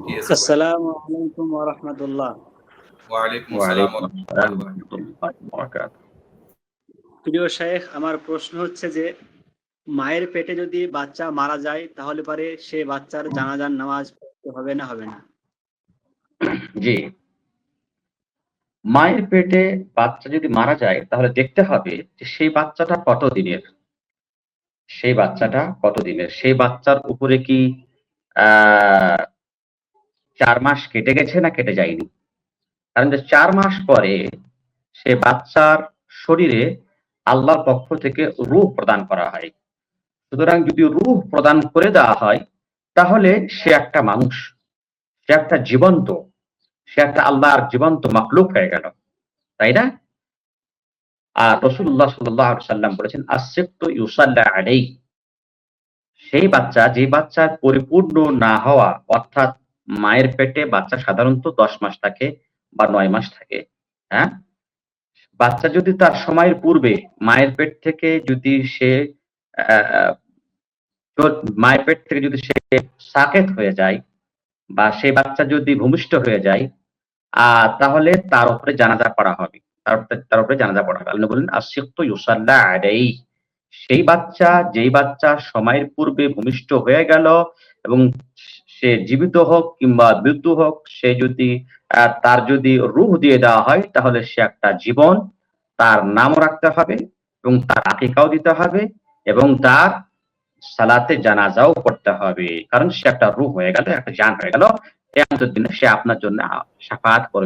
আছে ভাই? আসসালামু আলাইকুম ওয়া রাহমাতুল্লাহ। ওয়ালাইকুম আসসালাম ওয়া ওয়ালাইকুম আসসালাম রাহমাতুল্লাহি ওয়া ওয়া বারাকাতুহু। রাহমাতুল্লাহি ওয়া বারাকাতুহু। প্রিয় শাইখ, আমার প্রশ্ন হচ্ছে যে মায়ের পেটে যদি বাচ্চা মারা যায় তাহলে পরে সে বাচ্চার জানাজার নামাজ পড়তে হবে না হবে না? জি, মায়ের পেটে বাচ্চা যদি মারা যায় তাহলে দেখতে হবে যে সেই বাচ্চাটা কতদিনের? সেই বাচ্চাটা কতদিনের? সেই বাচ্চার উপরে কি আ ৪ মাস কেটে গেছে না কেটে যায়নি? কারণ যে ৪ মাস পরে সে বাচ্চার শরীরে আল্লাহর পক্ষ থেকে রূহ প্রদান করা হয়। সুতরাং যদি রূহ প্রদান করে দেওয়া হয় তাহলে সে একটা মানুষ, সে একটা জীবন্ত, সে একটা আল্লাহর জীবন্ত মাখলুক হয়ে গেল। তাই না? আর রাসূলুল্লাহ সাল্লাল্লাহু আলাইহি সাল্লাম বলেছেন, "আস-সিবতু ইউসাল্লা আলাইহি।" সেই বাচ্চা যে বাচ্চার পরিপূর্ণ না হওয়া অর্থাৎ মায়ের পেটে বাচ্চা সাধারণত ১০ মাস থাকে বা ৯ মাস থাকে। হ্যাঁ? বাচ্চা যদি তার সময়ের পূর্বে মায়ের পেট থেকে যদি সে আ তোর মায়ের পেট থেকে যদি সে সাকেত হয়ে যায় বা সেই বাচ্চা যদি ভূমিষ্ঠ হয়ে যায়, আ তাহলে তার উপরে জানাজা পড়া হবে। তার উপরে জানাজা পড়া হবে। আল্লাহ বললেন, "আস-সিবতু ইউসাল্লা আলাইহি।" সেই বাচ্চা যেই বাচ্চা সময়ের পূর্বে ভূমিষ্ঠ হয়ে গেল এবং সে জীবিত হোক কিংবা মৃত্যু হোক, সে যদি তার যদি রূহ দিয়ে দেওয়া হয় তাহলে সে একটা জীবন, তার নামও রাখতে হবে এবং তার আকিকাও দিতে হবে এবং তার সালাতে জানাজাও পড়তে হবে। কারণ সে একটা রূহ হয়ে গেল, একটা জান হয়ে গেল। কিয়ামতের দিনে সে আপনার জন্য শাফাআত করবে।